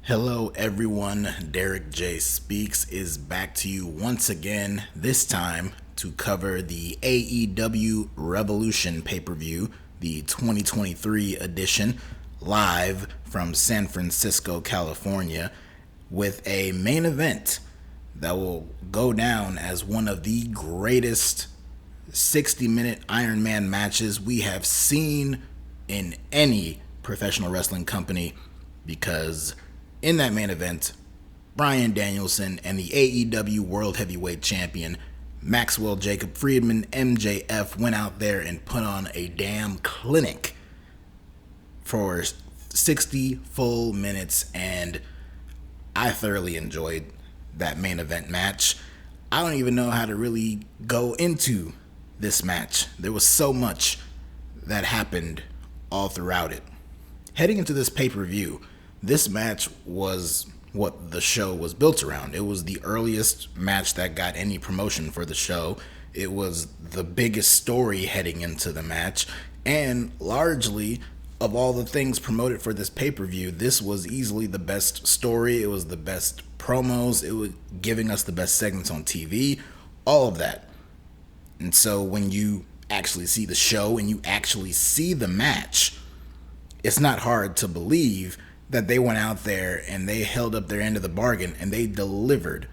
Hello everyone, Derek J. Speaks is back to you once again, this time to cover the AEW Revolution pay-per-view, the 2023 edition, live from San Francisco, California, with a main event that will go down as one of the greatest 60-minute Iron Man matches we have seen in any professional wrestling company, because in that main event, Bryan Danielson and the AEW World Heavyweight Champion Maxwell Jacob Friedman, MJF, went out there and put on a damn clinic for 60 full minutes, and I thoroughly enjoyed that main event match. I don't even know how to really go into this match. There was so much that happened all throughout it. Heading into this pay-per-view, this match was what the show was built around. It was the earliest match that got any promotion for the show. It was the biggest story heading into the match, and largely, of all the things promoted for this pay-per-view, this was easily the best story. It was the best promos. It was giving us the best segments on TV, all of that. And so when you actually see the show and you actually see the match, it's not hard to believe that they went out there and they held up their end of the bargain and they delivered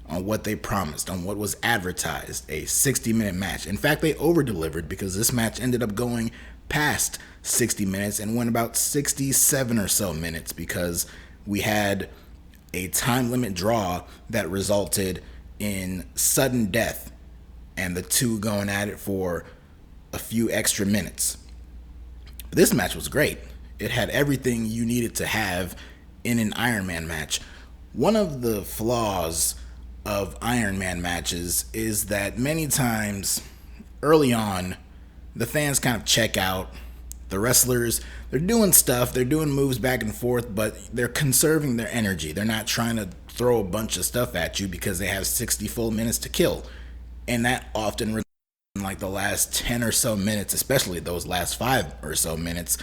on what they promised, on what was advertised, a 60-minute match. In fact, they over-delivered, because this match ended up going past 60 minutes and went about 67 or so minutes, because we had a time limit draw that resulted in sudden death and the two going at it for a few extra minutes. But this match was great. It had everything you needed to have in an Iron Man match. One of the flaws of Iron Man matches is that many times early on, the fans kind of check out. The wrestlers, they're doing stuff, they're doing moves back and forth, but they're conserving their energy. They're not trying to throw a bunch of stuff at you because they have 60 full minutes to kill. And that often results in like the last 10 or so minutes, especially those last 5 or so minutes,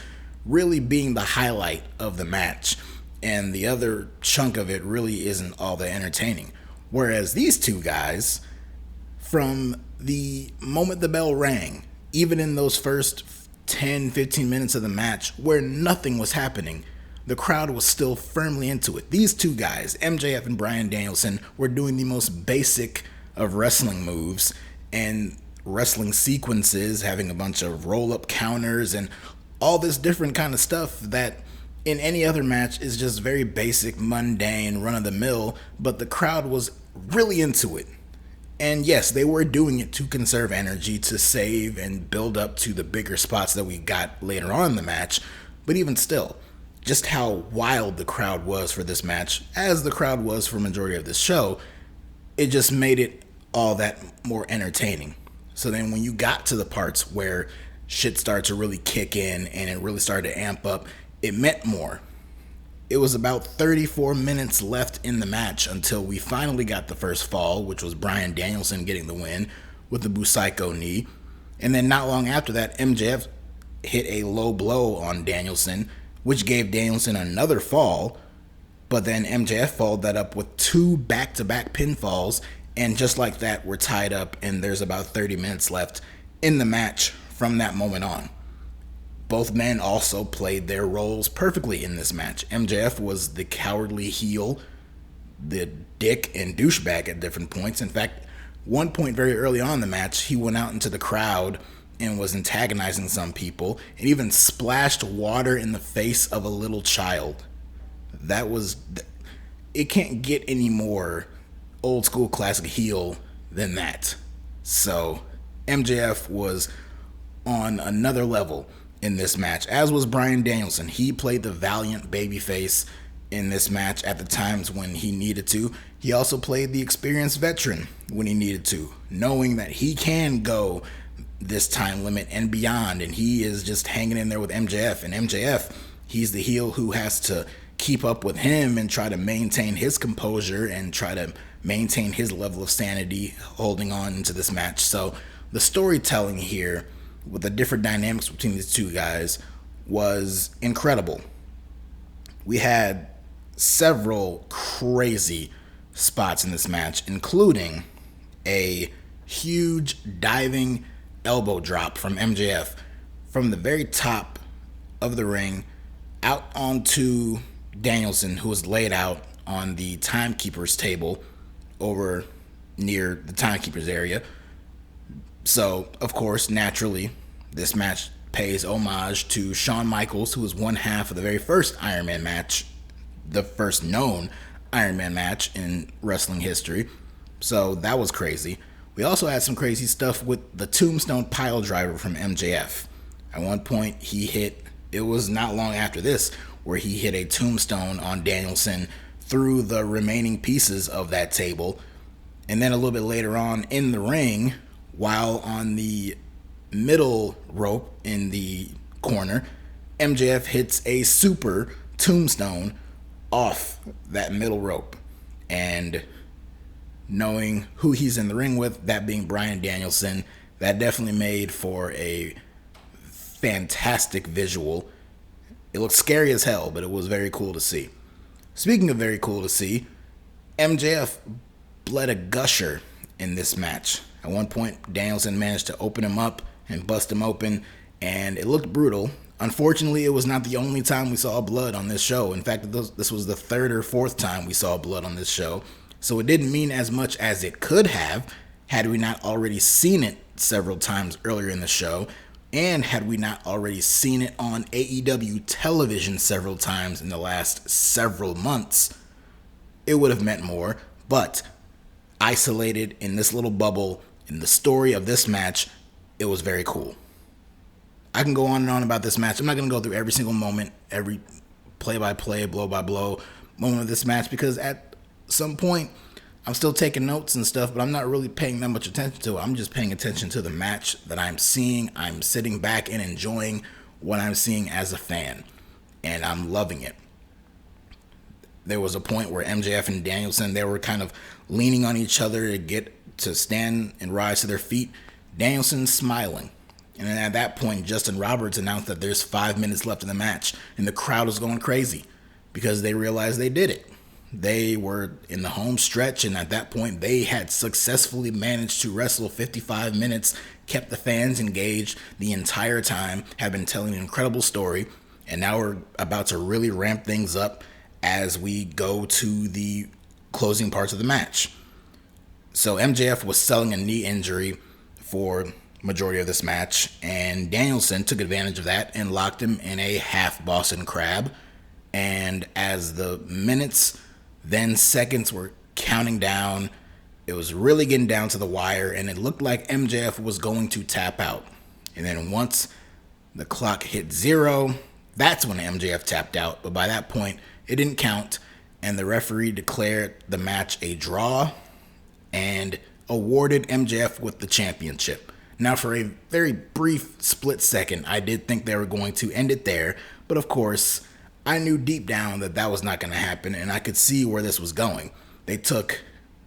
really being the highlight of the match, and the other chunk of it really isn't all that entertaining. Whereas these two guys, from the moment the bell rang, even in those first 10-15 minutes of the match where nothing was happening, the crowd was still firmly into it. These two guys, MJF and Bryan Danielson, were doing the most basic of wrestling moves and wrestling sequences, having a bunch of roll-up counters and all this different kind of stuff that in any other match is just very basic, mundane, run-of-the-mill, but the crowd was really into it. And yes, they were doing it to conserve energy, to save and build up to the bigger spots that we got later on in the match, but even still, just how wild the crowd was for this match, as the crowd was for majority of this show, it just made it all that more entertaining. So then when you got to the parts where shit started to really kick in and it really started to amp up, it meant more. It was about 34 minutes left in the match until we finally got the first fall, which was Bryan Danielson getting the win with the Busaiku knee. And then not long after that, MJF hit a low blow on Danielson, which gave Danielson another fall. But then MJF followed that up with 2 back-to-back pinfalls, and just like that, we're tied up and there's about 30 minutes left in the match from that moment on. Both men also played their roles perfectly in this match. MJF was the cowardly heel, the dick and douchebag at different points. In fact, one point very early on in the match, he went out into the crowd and was antagonizing some people and even splashed water in the face of a little child. It can't get any more old school classic heel than that. So MJF was on another level in this match, as was Bryan Danielson. He played the valiant babyface in this match at the times when he needed to. He also played the experienced veteran when he needed to, knowing that he can go this time limit and beyond, and he is just hanging in there with MJF. And MJF, he's the heel who has to keep up with him and try to maintain his composure and try to maintain his level of sanity holding on into this match. So the storytelling here with the different dynamics between these two guys was incredible. We had several crazy spots in this match, including a huge diving elbow drop from MJF from the very top of the ring out onto Danielson, who was laid out on the timekeeper's table over near the timekeeper's area. So, of course, naturally, this match pays homage to Shawn Michaels, who was one half of the very first Iron Man match, the first known Iron Man match in wrestling history. So that was crazy. We also had some crazy stuff with the Tombstone pile driver from MJF. At one point, it was not long after this, where he hit a tombstone on Danielson through the remaining pieces of that table. And then a little bit later on in the ring, while on the middle rope in the corner, MJF hits a super tombstone off that middle rope. And knowing who he's in the ring with, that being Bryan Danielson, that definitely made for a fantastic visual. It looked scary as hell, but it was very cool to see. Speaking of very cool to see, MJF bled a gusher in this match. At one point, Danielson managed to open him up and bust him open, and it looked brutal. Unfortunately, it was not the only time we saw blood on this show. In fact, this was the third or fourth time we saw blood on this show. So it didn't mean as much as it could have had we not already seen it several times earlier in the show, and had we not already seen it on AEW television several times in the last several months. It would have meant more, but isolated in this little bubble, in the story of this match, it was very cool. I can go on and on about this match. I'm not going to go through every single moment, every play-by-play, blow-by-blow moment of this match, because at some point, I'm still taking notes and stuff, but I'm not really paying that much attention to it. I'm just paying attention to the match that I'm seeing. I'm sitting back and enjoying what I'm seeing as a fan, and I'm loving it. There was a point where MJF and Danielson, they were kind of leaning on each other to get to stand and rise to their feet. Danielson's smiling. And then at that point, Justin Roberts announced that there's 5 minutes left in the match, and the crowd was going crazy because they realized they did it. They were in the home stretch, and at that point, they had successfully managed to wrestle 55 minutes, kept the fans engaged the entire time, have been telling an incredible story, and now we're about to really ramp things up as we go to the closing parts of the match. So MJF was selling a knee injury for majority of this match, and Danielson took advantage of that and locked him in a half Boston Crab. And as the minutes, then seconds were counting down, it was really getting down to the wire, and it looked like MJF was going to tap out. And then once the clock hit 0, that's when MJF tapped out. But by that point, it didn't count, and the referee declared the match a draw and awarded MJF with the championship. Now, for a very brief split second, I did think they were going to end it there, but of course, I knew deep down that that was not going to happen, and I could see where this was going. They took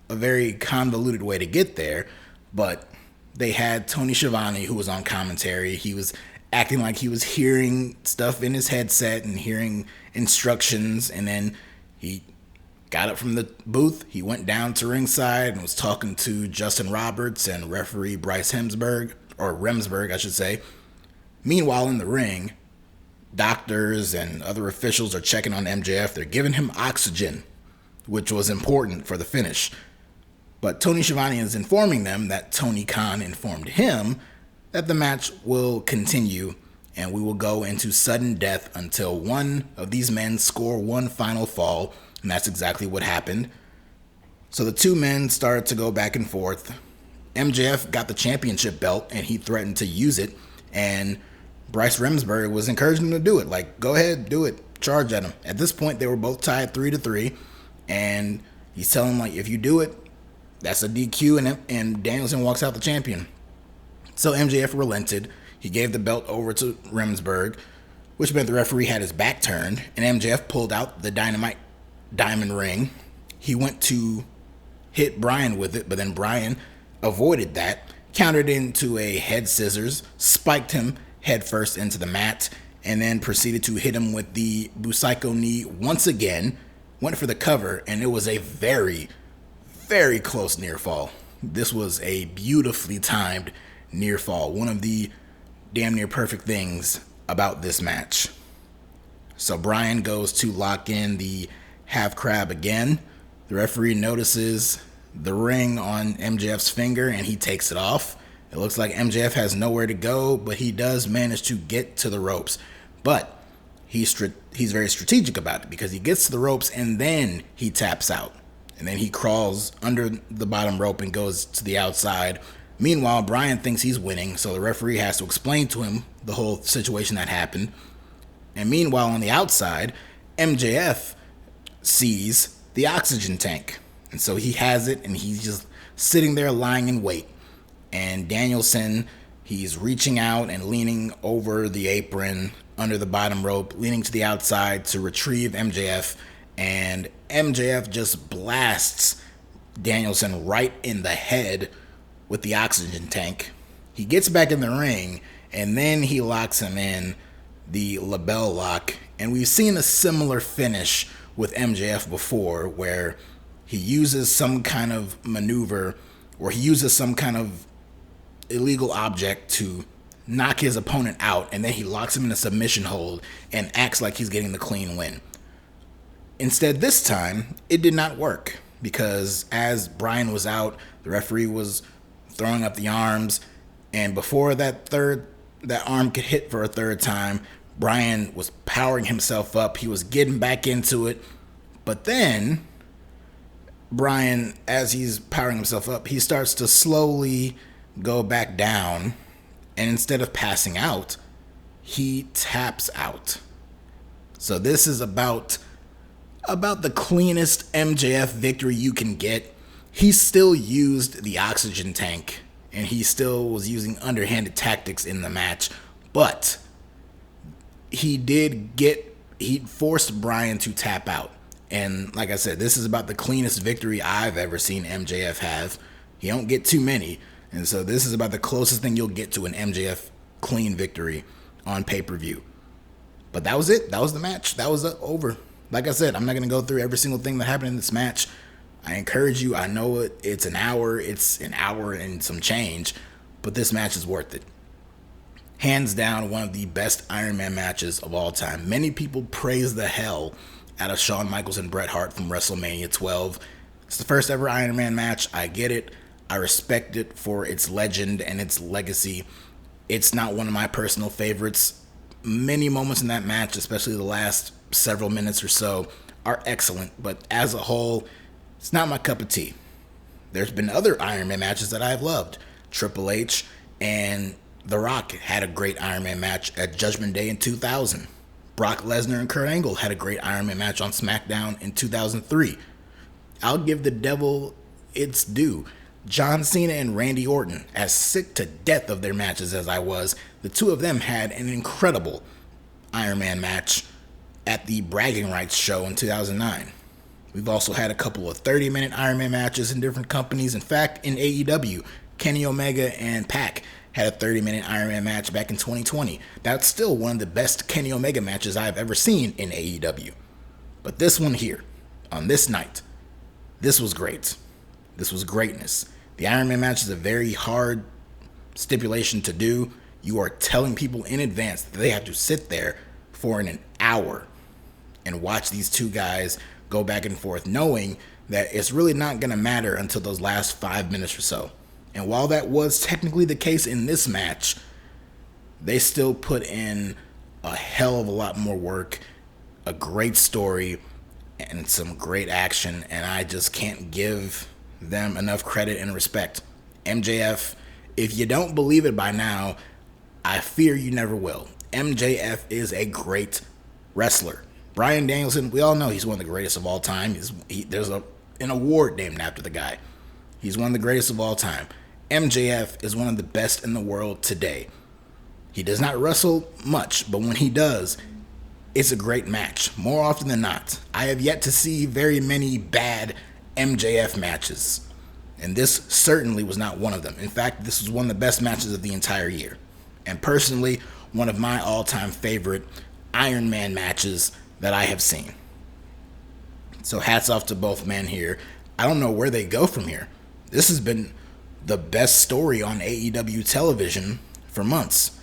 a very convoluted way to get there, but they had Tony Schiavone, who was on commentary. He was acting like he was hearing stuff in his headset and hearing instructions, and then he got up from the booth, he went down to ringside and was talking to Justin Roberts and referee Bryce Remsburg, I should say. Meanwhile, in the ring, doctors and other officials are checking on MJF. They're giving him oxygen, which was important for the finish. But Tony Schiavone is informing them that Tony Khan informed him that the match will continue and we will go into sudden death until one of these men score one final fall. And that's exactly what happened. So the two men started to go back and forth. MJF got the championship belt and he threatened to use it. And Bryce Remsburg was encouraging him to do it. Like, go ahead, do it. Charge at him. At this point, they were both tied 3-3. And he's telling him, like, if you do it, that's a DQ. And Danielson walks out the champion. So MJF relented. He gave the belt over to Remsburg, which meant the referee had his back turned. And MJF pulled out the diamond ring. He went to hit Bryan with it, but then Bryan avoided that, countered into a head scissors, spiked him head first into the mat, and then proceeded to hit him with the Busaiku knee once again, went for the cover, and it was a very, very close near fall. This was a beautifully timed near fall. One of the damn near perfect things about this match. So Bryan goes to lock in the half crab again. The referee notices the ring on MJF's finger and he takes it off. It looks like MJF has nowhere to go, but he does manage to get to the ropes. But he's very strategic about it because he gets to the ropes and then he taps out. And then he crawls under the bottom rope and goes to the outside. Meanwhile, Bryan thinks he's winning, so the referee has to explain to him the whole situation that happened. And meanwhile, on the outside, MJF sees the oxygen tank. And so he has it, and he's just sitting there lying in wait. And Danielson, he's reaching out and leaning over the apron under the bottom rope, leaning to the outside to retrieve MJF. And MJF just blasts Danielson right in the head with the oxygen tank. He gets back in the ring, and then he locks him in the label lock. And we've seen a similar finish with MJF before, where he uses some kind of maneuver, or he uses some kind of illegal object to knock his opponent out, and then he locks him in a submission hold and acts like he's getting the clean win. Instead, this time, it did not work, because as Bryan was out, the referee was throwing up the arms, and before that arm could hit for a third time, Bryan was powering himself up. He was getting back into it. But then Bryan, as he's powering himself up, he starts to slowly go back down. And instead of passing out, he taps out. So this is about the cleanest MJF victory you can get. He still used the oxygen tank, and he still was using underhanded tactics in the match. But he forced Bryan to tap out. And like I said, this is about the cleanest victory I've ever seen MJF have. He don't get too many. And so this is about the closest thing you'll get to an MJF clean victory on pay-per-view. But that was it. That was the match. That was over. Like I said, I'm not going to go through every single thing that happened in this match. I encourage you. I know it's an hour. It's an hour and some change. But this match is worth it. Hands down, one of the best Iron Man matches of all time. Many people praise the hell out of Shawn Michaels and Bret Hart from WrestleMania 12. It's the first ever Iron Man match. I get it. I respect it for its legend and its legacy. It's not one of my personal favorites. Many moments in that match, especially the last several minutes or so, are excellent. But as a whole, it's not my cup of tea. There's been other Iron Man matches that I've loved. Triple H and The Rock had a great Iron Man match at Judgment Day in 2000. Brock Lesnar and Kurt Angle had a great Iron Man match on SmackDown in 2003. I'll give the devil its due. John Cena and Randy Orton, as sick to death of their matches as I was, the two of them had an incredible Iron Man match at the Bragging Rights show in 2009. We've also had a couple of 30-minute Iron Man matches in different companies. In fact, in AEW, Kenny Omega and Pac had a 30-minute Iron Man match back in 2020. That's still one of the best Kenny Omega matches I've ever seen in AEW. But this one here, on this night, this was great. This was greatness. The Iron Man match is a very hard stipulation to do. You are telling people in advance that they have to sit there for an hour and watch these two guys go back and forth, knowing that it's really not going to matter until those last 5 minutes or so. And while that was technically the case in this match, they still put in a hell of a lot more work, a great story, and some great action. And I just can't give them enough credit and respect. MJF, if you don't believe it by now, I fear you never will. MJF is a great wrestler. Bryan Danielson, we all know he's one of the greatest of all time. There's an award named after the guy. He's one of the greatest of all time. MJF is one of the best in the world today. He does not wrestle much, but when he does, it's a great match. More often than not, I have yet to see very many bad MJF matches, and this certainly was not one of them. In fact, this was one of the best matches of the entire year, and personally, one of my all-time favorite Iron Man matches that I have seen. So hats off to both men here. I don't know where they go from here. This has been the best story on AEW television for months.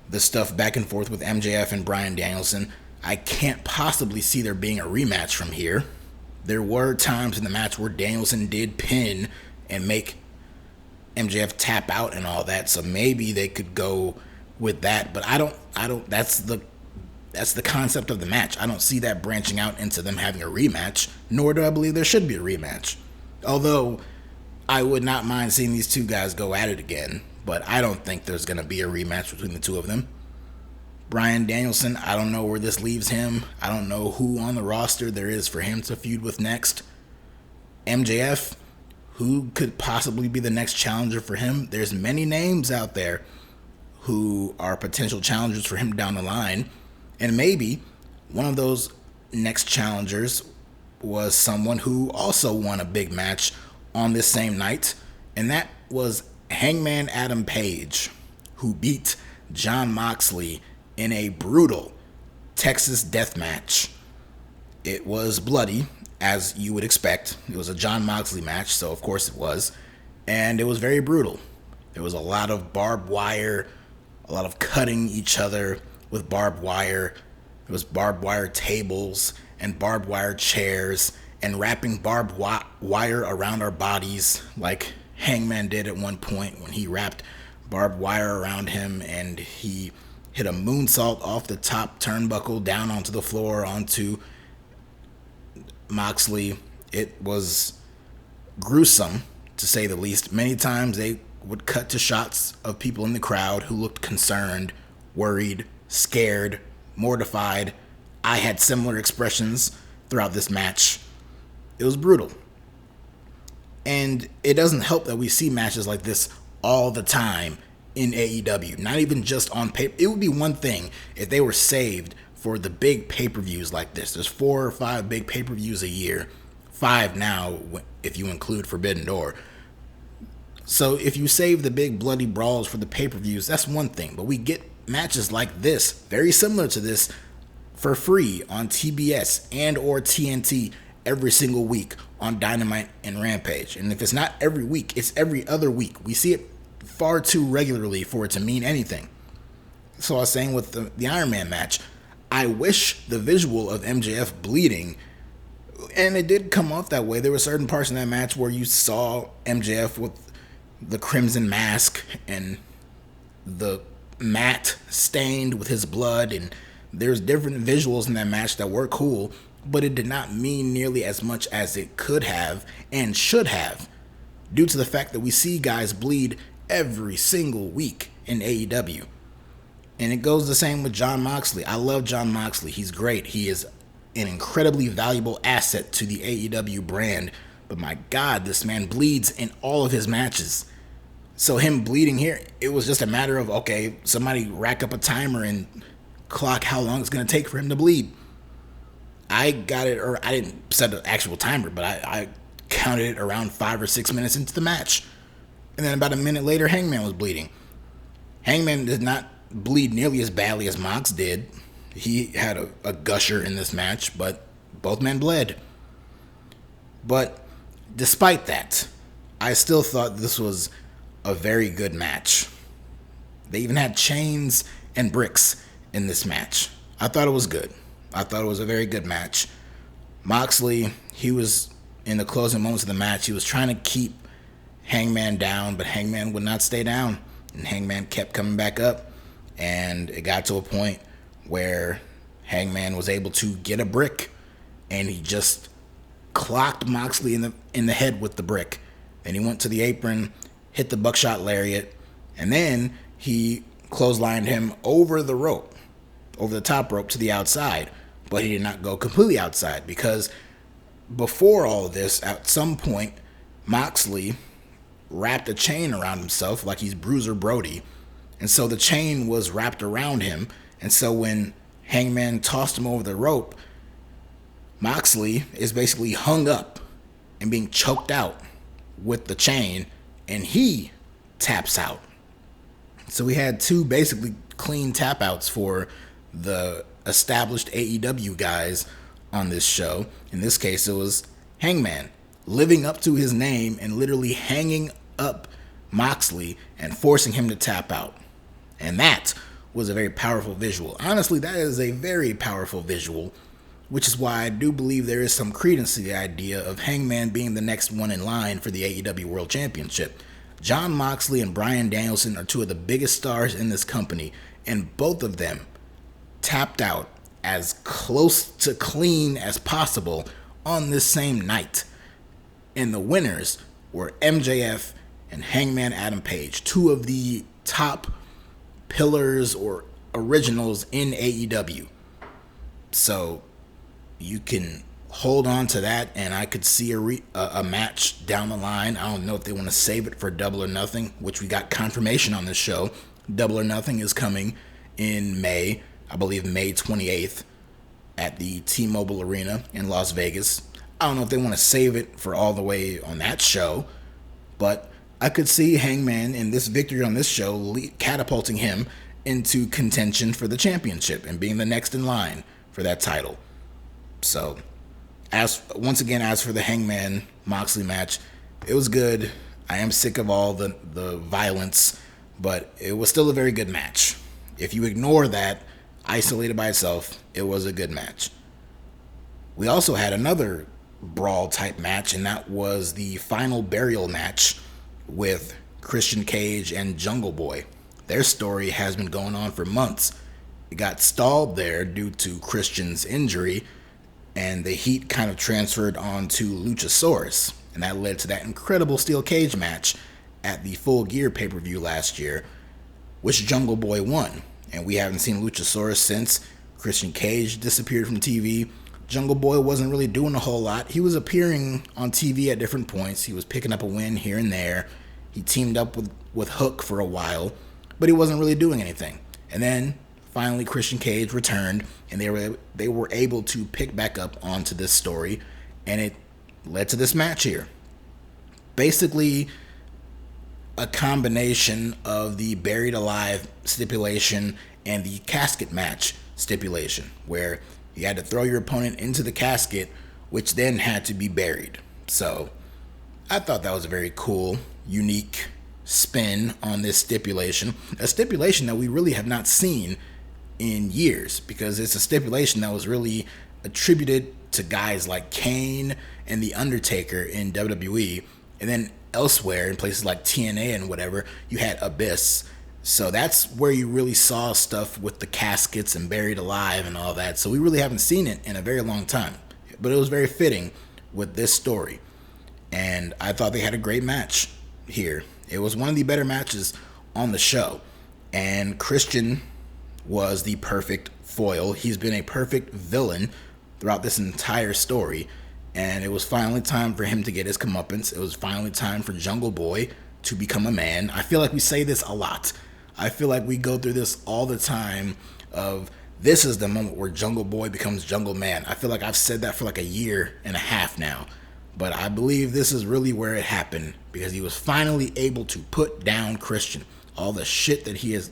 The stuff back and forth with MJF and Bryan Danielson. I can't possibly see there being a rematch from here. There were times in the match where Danielson did pin and make MJF tap out and all that, so maybe they could go with that, but I don't that's the concept of the match. I don't see that branching out into them having a rematch, nor do I believe there should be a rematch. Although I would not mind seeing these two guys go at it again, but I don't think there's going to be a rematch between the two of them. Bryan Danielson, I don't know where this leaves him. I don't know who on the roster there is for him to feud with next. MJF, who could possibly be the next challenger for him? There's many names out there who are potential challengers for him down the line. And maybe one of those next challengers was someone who also won a big match on this same night. And that was Hangman Adam Page, who beat Jon Moxley in a brutal Texas death match. It was bloody, as you would expect. It was a Jon Moxley match, so of course it was. And it was very brutal. There was a lot of barbed wire, a lot of cutting each other with barbed wire. There was barbed wire tables and barbed wire chairs and wrapping barbed wire around our bodies like Hangman did at one point when he wrapped barbed wire around him and he hit a moonsault off the top turnbuckle down onto the floor onto Moxley. It was gruesome, to say the least. Many times they would cut to shots of people in the crowd who looked concerned, worried, scared, mortified. I had similar expressions throughout this match. It was brutal. And it doesn't help that we see matches like this all the time in AEW, not even just on paper. It would be one thing if they were saved for the big pay-per-views like this. There's 4 or 5 big pay-per-views a year. 5 now, if you include Forbidden Door. So if you save the big bloody brawls for the pay-per-views, that's one thing. But we get matches like this, very similar to this, for free on TBS and or TNT every single week on Dynamite and Rampage. And if it's not every week, it's every other week. We see it far too regularly for it to mean anything. So I was saying with the Iron Man match, I wish the visual of MJF bleeding, and it did come off that way. There were certain parts in that match where you saw MJF with the crimson mask and the mat stained with his blood, and there's different visuals in that match that were cool, but it did not mean nearly as much as it could have and should have, due to the fact that we see guys bleed every single week in AEW. And it goes the same with Jon Moxley. I love Jon Moxley. He's great. He is an incredibly valuable asset to the AEW brand. But my God, this man bleeds in all of his matches. So him bleeding here, it was just a matter of, okay, somebody rack up a timer and clock how long it's going to take for him to bleed. I got it, or I didn't set an actual timer, but I counted it around 5 or 6 minutes into the match. And then about a minute later, Hangman was bleeding. Hangman did not bleed nearly as badly as Mox did. He had a gusher in this match, but both men bled. But despite that, I still thought this was a very good match. They even had chains and bricks in this match. I thought it was good. I thought it was a very good match. Moxley, he was in the closing moments of the match, he was trying to keep Hangman down, but Hangman would not stay down, and Hangman kept coming back up, and it got to a point where Hangman was able to get a brick, and he just clocked Moxley in the head with the brick. Then he went to the apron, hit the buckshot lariat, and then he clotheslined him over the rope, over the top rope to the outside, but he did not go completely outside, because before all of this, at some point, Moxley wrapped a chain around himself like he's Bruiser Brody, and so the chain was wrapped around him, and so when Hangman tossed him over the rope, Moxley is basically hung up and being choked out with the chain, and he taps out. So we had 2 basically clean tap outs for the established AEW guys on this show. In this case, it was Hangman living up to his name and literally hanging up Moxley and forcing him to tap out. And that was a very powerful visual. Honestly, that is a very powerful visual, which is why I do believe there is some credence to the idea of Hangman being the next one in line for the AEW World Championship. Jon Moxley and Bryan Danielson are two of the biggest stars in this company, and both of them tapped out as close to clean as possible on this same night. And the winners were MJF and Hangman Adam Page, two of the top pillars or originals in AEW. So you can hold on to that, and I could see a match down the line. I don't know if they want to save it for Double or Nothing, which we got confirmation on this show. Double or Nothing is coming in May, I believe May 28th, at the T-Mobile Arena in Las Vegas. I don't know if they want to save it for all the way on that show, but I could see Hangman in this victory on this show catapulting him into contention for the championship and being the next in line for that title. So, as for the Hangman Moxley match, it was good. I am sick of all the violence, but it was still a very good match. If you ignore that, isolated by itself, it was a good match. We also had another brawl type match, and that was the final burial match with Christian Cage and Jungle Boy. Their story has been going on for months. It got stalled there due to Christian's injury, and the heat kind of transferred on to Luchasaurus, and that led to that incredible steel cage match at the Full Gear pay-per-view last year, which Jungle Boy won. And we haven't seen Luchasaurus since. Christian Cage disappeared from TV. Jungle Boy wasn't really doing a whole lot. He was appearing on TV at different points. He was picking up a win here and there. He teamed up with Hook for a while, but he wasn't really doing anything. And then finally Christian Cage returned, and they were able to pick back up onto this story, and it led to this match here. Basically a combination of the buried alive stipulation and the casket match stipulation, where you had to throw your opponent into the casket, which then had to be buried. So I thought that was a very cool, unique spin on this stipulation. A stipulation that we really have not seen in years, because it's a stipulation that was really attributed to guys like Kane and The Undertaker in WWE, and then elsewhere in places like TNA and whatever, you had Abyss. So that's where you really saw stuff with the caskets and buried alive and all that. So we really haven't seen it in a very long time. But it was very fitting with this story. And I thought they had a great match here. It was one of the better matches on the show. And Christian was the perfect foil. He's been a perfect villain throughout this entire story. And it was finally time for him to get his comeuppance. It was finally time for Jungle Boy to become a man. I feel like we say this a lot. I feel like we go through this all the time of this is the moment where Jungle Boy becomes Jungle Man. I feel like I've said that for like a year and a half now. But I believe this is really where it happened, because he was finally able to put down Christian. All the shit that he has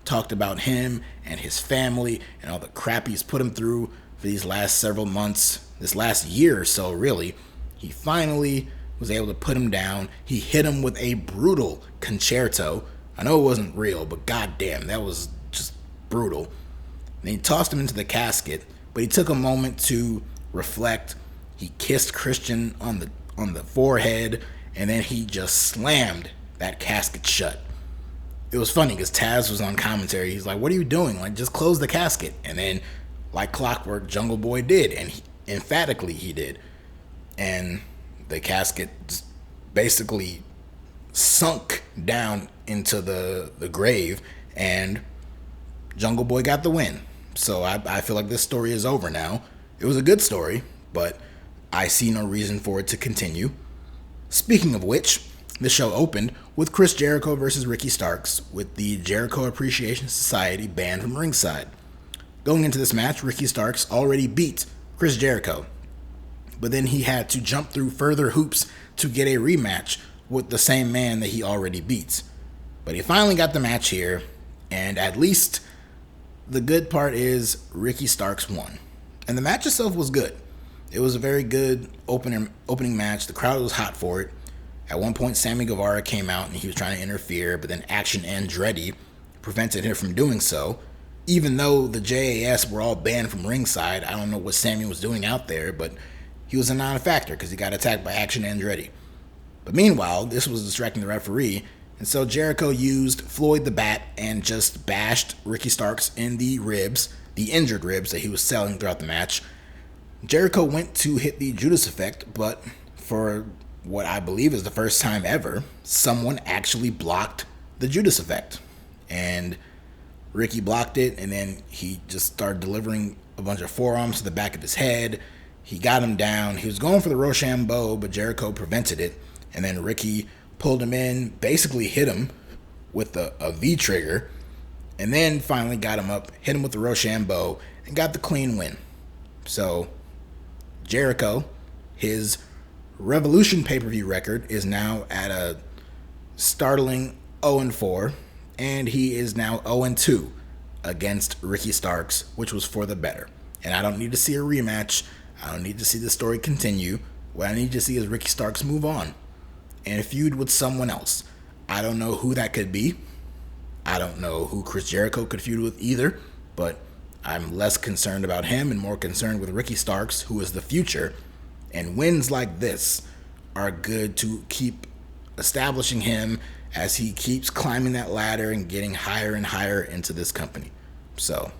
talked about him and his family and all the crap he's put him through for these last several months, this last year or so really, he finally was able to put him down. He hit him with a brutal concerto. I know it wasn't real, but goddamn, that was just brutal. And he tossed him into the casket, but he took a moment to reflect. He kissed Christian on the forehead, and then he just slammed that casket shut. It was funny because Taz was on commentary. He's like, "What are you doing? Like, just close the casket." And then, like clockwork, Jungle Boy did, and emphatically he did. And the casket just basically sunk down into the grave, and Jungle Boy got the win. So I feel like this story is over now. It was a good story, but I see no reason for it to continue. Speaking of which, the show opened with Chris Jericho versus Ricky Starks, with the Jericho Appreciation Society banned from ringside. Going into this match, Ricky Starks already beat Chris Jericho, but then he had to jump through further hoops to get a rematch with the same man that he already beats. But he finally got the match here, and at least the good part is Ricky Starks won. And the match itself was good. It was a very good opening match. The crowd was hot for it. At one point, Sammy Guevara came out and he was trying to interfere, but then Action Andretti prevented him from doing so. Even though the JAS were all banned from ringside, I don't know what Sammy was doing out there, but he was a non-factor because he got attacked by Action Andretti. But meanwhile, this was distracting the referee, and so Jericho used Floyd the Bat and just bashed Ricky Starks in the ribs, the injured ribs that he was selling throughout the match. Jericho went to hit the Judas effect, but for what I believe is the first time ever, someone actually blocked the Judas effect. And Ricky blocked it, and then he just started delivering a bunch of forearms to the back of his head. He got him down. He was going for the Rochambeau, but Jericho prevented it. And then Ricky pulled him in, basically hit him with a V-trigger, and then finally got him up, hit him with the Rochambeau, and got the clean win. So Jericho, his Revolution pay-per-view record is now at a startling 0-4, and he is now 0-2 against Ricky Starks, which was for the better. And I don't need to see a rematch. I don't need to see the story continue. What I need to see is Ricky Starks move on and feud with someone else. I don't know who that could be. I don't know who Chris Jericho could feud with either, but I'm less concerned about him and more concerned with Ricky Starks, who is the future. And wins like this are good to keep establishing him as he keeps climbing that ladder and getting higher and higher into this company. So,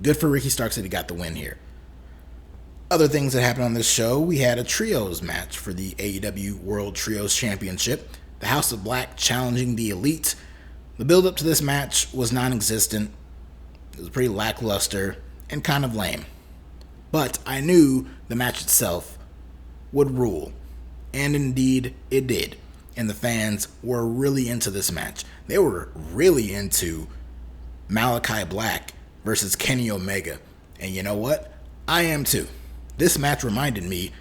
good for Ricky Starks that he got the win here. Other things that happened on this show, we had a trios match for the AEW World Trios Championship. The House of Black challenging the Elite. The build-up to this match was non-existent. It was pretty lackluster and kind of lame. But I knew the match itself would rule. And indeed, it did. And the fans were really into this match. They were really into Malachi Black versus Kenny Omega. And you know what? I am too. This match reminded me,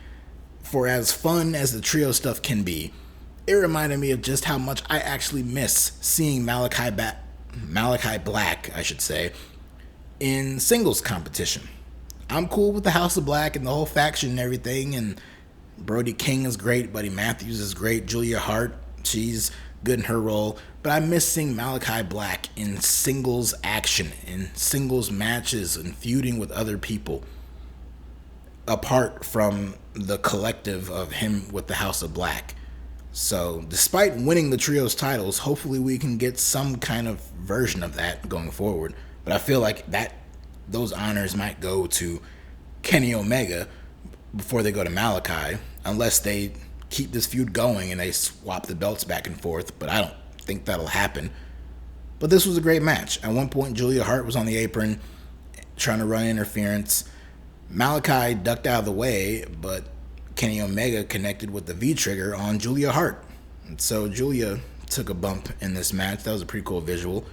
for as fun as the trio stuff can be, it reminded me of just how much I actually miss seeing Malachi Black, in singles competition. I'm cool with the House of Black and the whole faction and everything, and Brody King is great, Buddy Matthews is great, Julia Hart, she's good in her role, but I miss seeing Malachi Black in singles action, in singles matches, and feuding with other people, apart from the collective of him with the House of Black. So, despite winning the trios titles, hopefully we can get some kind of version of that going forward. But I feel like those honors might go to Kenny Omega before they go to Malachi, unless they keep this feud going and they swap the belts back and forth. But I don't think that'll happen. But this was a great match. At one point, Julia Hart was on the apron trying to run interference. Malachi ducked out of the way, but Kenny Omega connected with the V-trigger on Julia Hart. And so Julia took a bump in this match. That was a pretty cool visual.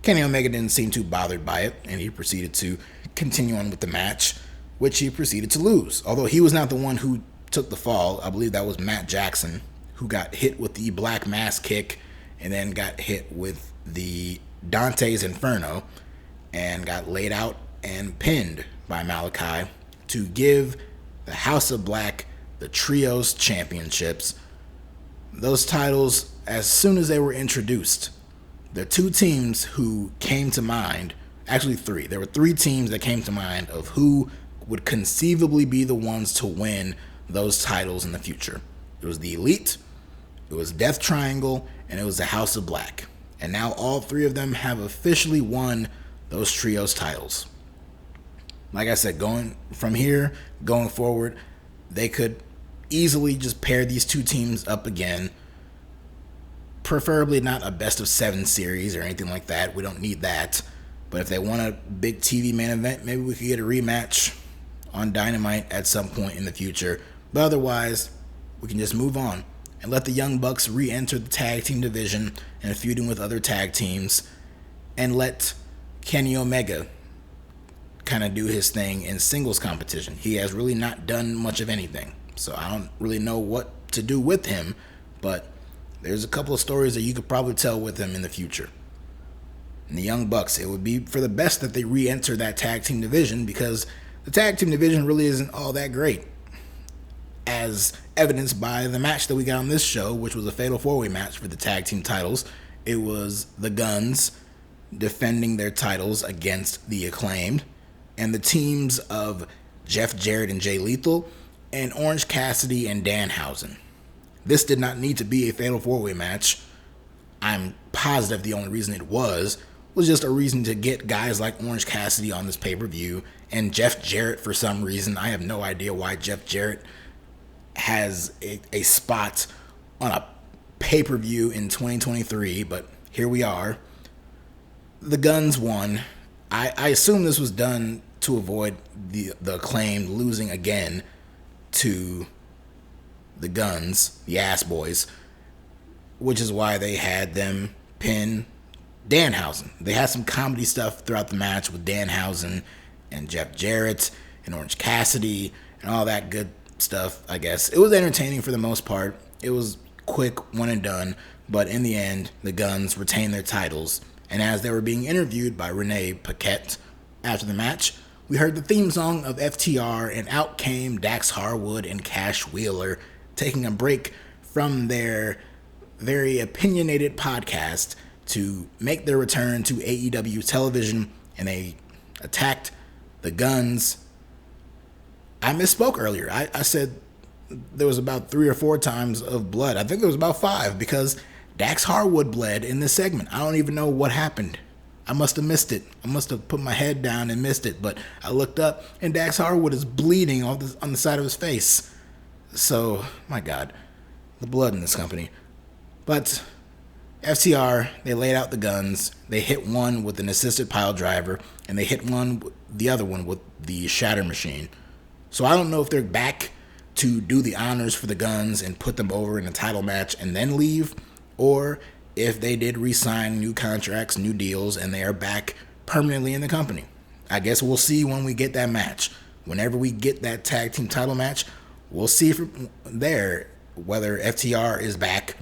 Kenny Omega didn't seem too bothered by it, and he proceeded to continue on with the match, which he proceeded to lose. Although he was not the one who took the fall. I believe that was Matt Jackson, who got hit with the Black Mass kick and then got hit with the Dante's Inferno and got laid out and pinned by Malachi to give the House of Black the Trios Championships. Those titles, as soon as they were introduced, the two teams who came to mind, actually three, there were three teams that came to mind of who would conceivably be the ones to win those titles in the future. It was the Elite, it was Death Triangle, and it was the House of Black. And now all three of them have officially won those trios titles. Like I said, going forward, they could easily just pair these two teams up again. Preferably not a best of 7 series or anything like that. We don't need that. But if they want a big TV main event, maybe we could get a rematch on Dynamite at some point in the future. But otherwise, we can just move on and let the Young Bucks re-enter the tag team division and feuding with other tag teams, and let Kenny Omega kind of do his thing in singles competition. He has really not done much of anything, so I don't really know what to do with him, but there's a couple of stories that you could probably tell with him in the future. And the Young Bucks, it would be for the best that they re-enter that tag team division, because the tag team division really isn't all that great, as evidenced by the match that we got on this show, which was a fatal 4-way match for the tag team titles. It was the Guns defending their titles against the Acclaimed, and the teams of Jeff Jarrett and Jay Lethal, and Orange Cassidy and Danhausen. This did not need to be a fatal 4-way match. I'm positive the only reason it was just a reason to get guys like Orange Cassidy on this pay-per-view, and Jeff Jarrett for some reason. I have no idea why Jeff Jarrett has a spot on a pay-per-view in 2023, but here we are. The Guns won. I assume this was done to avoid the Acclaimed losing again to the Guns, the Ass Boys, which is why they had them pin Danhausen. They had some comedy stuff throughout the match with Danhausen and Jeff Jarrett and Orange Cassidy and all that good stuff, I guess. It was entertaining for the most part. It was quick, one and done, but in the end, the Guns retained their titles. And as they were being interviewed by Renee Paquette after the match, we heard the theme song of FTR, and out came Dax Harwood and Cash Wheeler, taking a break from their very opinionated podcast to make their return to AEW television, and they attacked the Guns. I misspoke earlier. I said there was about 3 or 4 times of blood. I think there was about 5 because Dax Harwood bled in this segment. I don't even know what happened. I must have missed it. I must have put my head down and missed it, but I looked up and Dax Harwood is bleeding on the side of his face. So, my God, the blood in this company. But FTR, they laid out the Guns. They hit one with an assisted pile driver, and they hit the other one with the shatter machine. So I don't know if they're back to do the honors for the Guns and put them over in a title match and then leave, or if they did re-sign new contracts, new deals, and they are back permanently in the company. I guess we'll see when we get that match. Whenever we get that tag team title match, we'll see from there whether FTR is back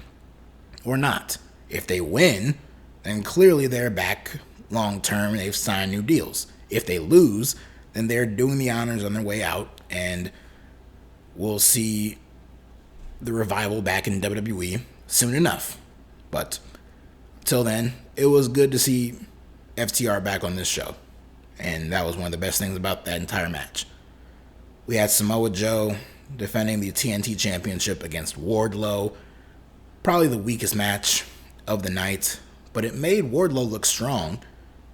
or not. If they win, then clearly they're back long term. They've signed new deals. If they lose, then they're doing the honors on their way out, and we'll see the revival back in WWE soon enough. But till then, it was good to see FTR back on this show, and that was one of the best things about that entire match. We had Samoa Joe defending the TNT Championship against Wardlow. Probably the weakest match of the night, but it made Wardlow look strong.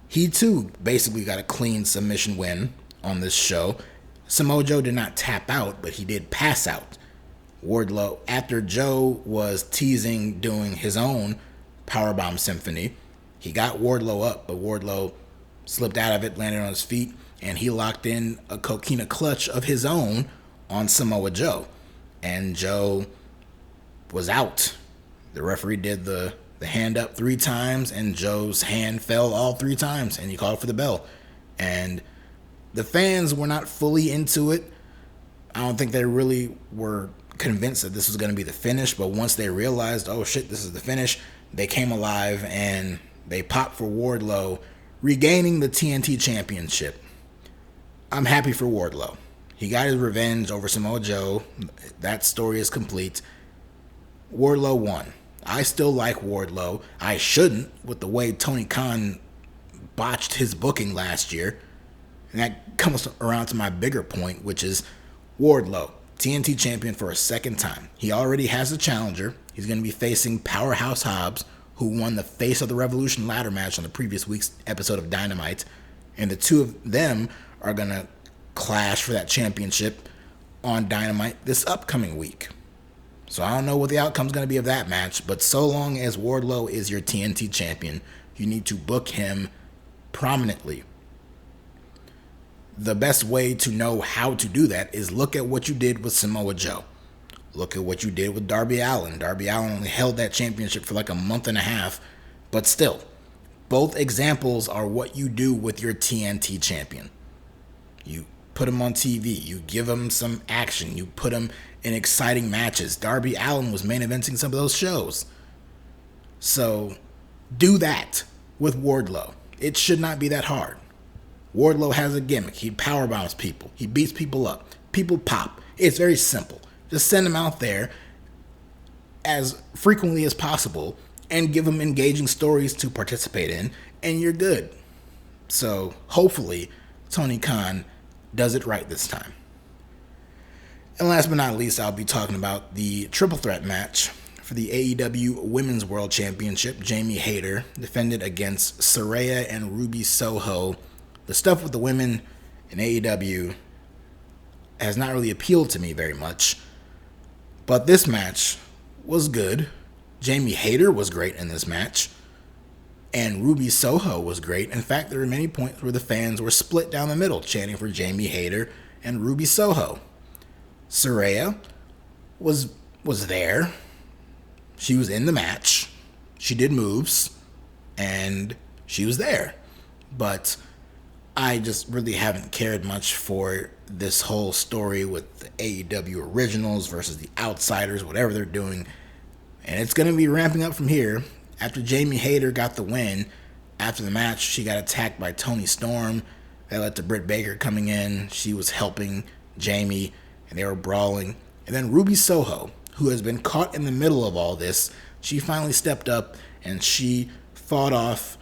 He too basically got a clean submission win on this show. Samoa Joe did not tap out, but he did pass out. Wardlow, after Joe was teasing doing his own Powerbomb Symphony, he got Wardlow up, but Wardlow slipped out of it, landed on his feet, and he locked in a coquina clutch of his own on Samoa Joe. And Joe was out. The referee did the hand up 3 times, and Joe's hand fell all 3 times, and he called for the bell. And the fans were not fully into it. I don't think they really were convinced that this was going to be the finish, but once they realized, oh shit, this is the finish, they came alive and they popped for Wardlow, regaining the TNT Championship. I'm happy for Wardlow. He got his revenge over Samoa Joe. That story is complete. Wardlow won. I still like Wardlow. I shouldn't, with the way Tony Khan botched his booking last year. And that comes around to my bigger point, which is Wardlow, TNT champion for a second time. He already has a challenger. He's going to be facing Powerhouse Hobbs, who won the Face of the Revolution ladder match on the previous week's episode of Dynamite. And the two of them are going to clash for that championship on Dynamite this upcoming week. So I don't know what the outcome's going to be of that match, but so long as Wardlow is your TNT champion, you need to book him prominently. The best way to know how to do that is look at what you did with Samoa Joe. Look at what you did with Darby Allin. Darby Allin only held that championship for like a month and a half, but still, both examples are what you do with your TNT champion. You put him on TV, you give him some action, you put him in exciting matches. Darby Allin was main eventing some of those shows. So do that with Wardlow. It should not be that hard. Wardlow has a gimmick. He powerbombs people. He beats people up. People pop. It's very simple. Just send them out there as frequently as possible and give them engaging stories to participate in, and you're good. So hopefully Tony Khan does it right this time. And last but not least, I'll be talking about the triple threat match for the AEW Women's World Championship. Jamie Hayter defended against Saraya and Ruby Soho. The stuff with the women in AEW has not really appealed to me very much, but this match was good. Jamie Hayter was great in this match, and Ruby Soho was great. In fact, there were many points where the fans were split down the middle, chanting for Jamie Hayter and Ruby Soho. Saraya was there. She was in the match. She did moves, and she was there. But I just really haven't cared much for this whole story with the AEW Originals versus the Outsiders, whatever they're doing. And it's going to be ramping up from here. After Jamie Hayter got the win, after the match, she got attacked by Toni Storm. That led to Britt Baker coming in. She was helping Jamie, and they were brawling. And then Ruby Soho, who has been caught in the middle of all this, she finally stepped up, and she fought off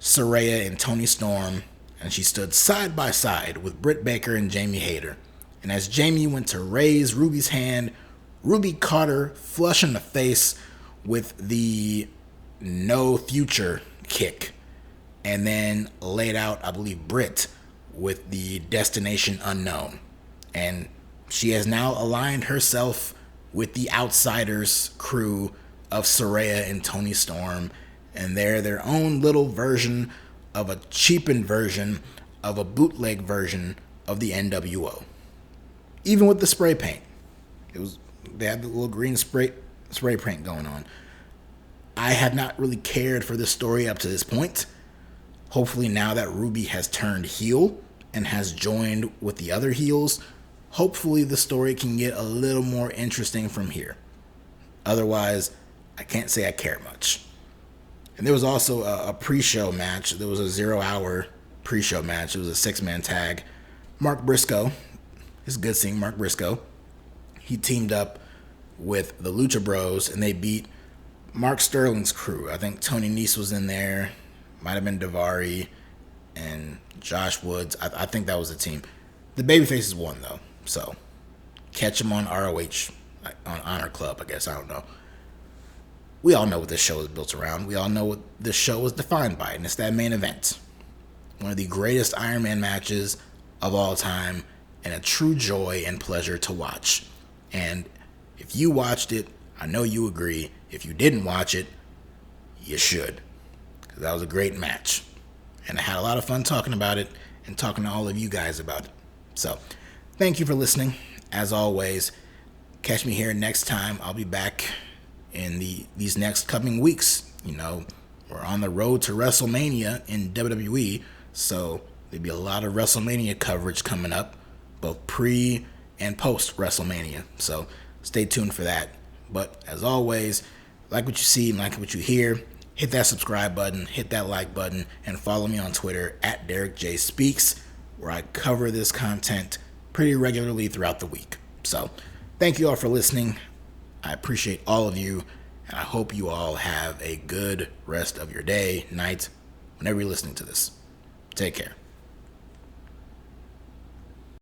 Saraya and Toni Storm, and she stood side by side with Britt Baker and Jamie Hayter. And as Jamie went to raise Ruby's hand, Ruby caught her flush in the face with the no future kick, and then laid out, I believe, Britt with the destination unknown. And she has now aligned herself with the Outsiders crew of Saraya and Toni Storm, and they're their own little version of a cheapened version of a bootleg version of the NWO. Even with the spray paint, they had the little green spray paint going on. I have not really cared for this story up to this point. Hopefully now that Ruby has turned heel and has joined with the other heels, hopefully the story can get a little more interesting from here. Otherwise, I can't say I care much. And there was also a pre-show match. There was a 0-hour pre-show match. It was a 6-man tag. Mark Briscoe, it's good seeing Mark Briscoe. He teamed up with the Lucha Bros, and they beat Mark Sterling's crew. I think Tony Nese was in there. Might have been Daivari and Josh Woods. I think that was the team. The Babyfaces won, though. So, catch them on ROH, on Honor Club, I guess. I don't know. We all know what this show is built around. We all know what this show is defined by, and it's that main event. One of the greatest Iron Man matches of all time, and a true joy and pleasure to watch. And if you watched it, I know you agree. If you didn't watch it, you should. Because that was a great match. And I had a lot of fun talking about it and talking to all of you guys about it. So, thank you for listening. As always, catch me here next time. I'll be back in these next coming weeks. You know, we're on the road to WrestleMania in WWE, so there'll be a lot of WrestleMania coverage coming up, both pre and post WrestleMania. So stay tuned for that. But as always, like what you see and like what you hear, hit that subscribe button, hit that like button, and follow me on Twitter at Derek J Speaks, where I cover this content pretty regularly throughout the week. So thank you all for listening. I appreciate all of you, and I hope you all have a good rest of your day, night, whenever you're listening to this. Take care.